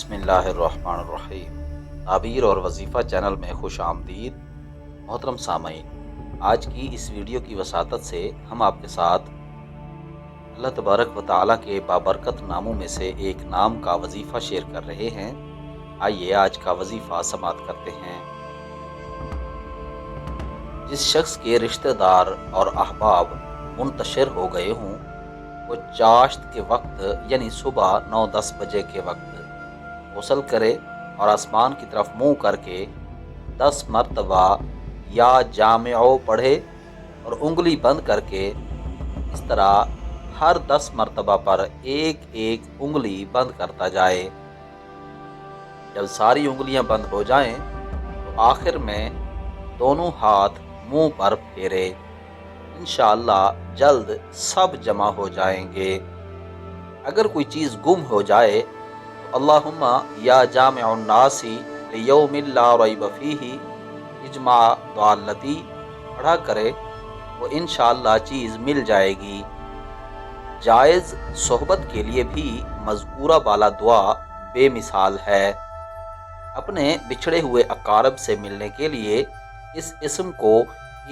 बिस्मिल्लाहिर्रहमानिर्रहीम। ताबीर और वजीफ़ा चैनल में खुश आमदीद। मोहतरम सामईन, आज की इस वीडियो की वसातत से हम आपके साथ अल्लाह तबारक व तआला के बाबरकत नामों में से एक नाम का वजीफ़ा शेयर कर रहे हैं। आइए आज का वजीफ़ा समाअत करते हैं। जिस शख्स के रिश्तेदार और अहबाब मुंतशिर हो गए हों, वो चाश्त के वक्त यानी सुबह 9-10 बजे के वक्त गुस्ल करे और आसमान की तरफ मुंह करके 10 मरतबा या जामिओ पढ़े और उंगली बंद करके इस तरह हर 10 मरतबा पर एक एक उंगली बंद करता जाए। जब सारी उंगलियां बंद हो जाएं तो आखिर में दोनों हाथ मुंह पर फेरे। इंशाअल्लाह जल्द सब जमा हो जाएंगे। अगर कोई चीज़ गुम हो जाए तो अल्लाहुम्मा या जामिउन नासी लियौमिल ला रैब फीही इजमा दालती पढ़ा करे वो इंशाअल्लाह चीज़ मिल जाएगी। जायज़ सोहबत के लिए भी मज़कूरा वाला दुआ बेमिसाल है। अपने बिछड़े हुए अकारब से मिलने के लिए इस इस्म को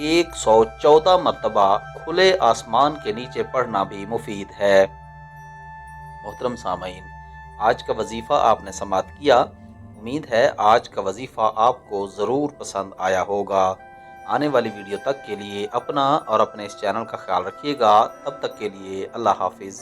114 मरतबा खुले आसमान के नीचे पढ़ना भी मुफीद है। मोहतरम सामईन, आज का वजीफ़ा आपने समाअत किया। उम्मीद है आज का वजीफ़ा आपको ज़रूर पसंद आया होगा। आने वाली वीडियो तक के लिए अपना और अपने इस चैनल का ख्याल रखिएगा। तब तक के लिए अल्लाह हाफिज़।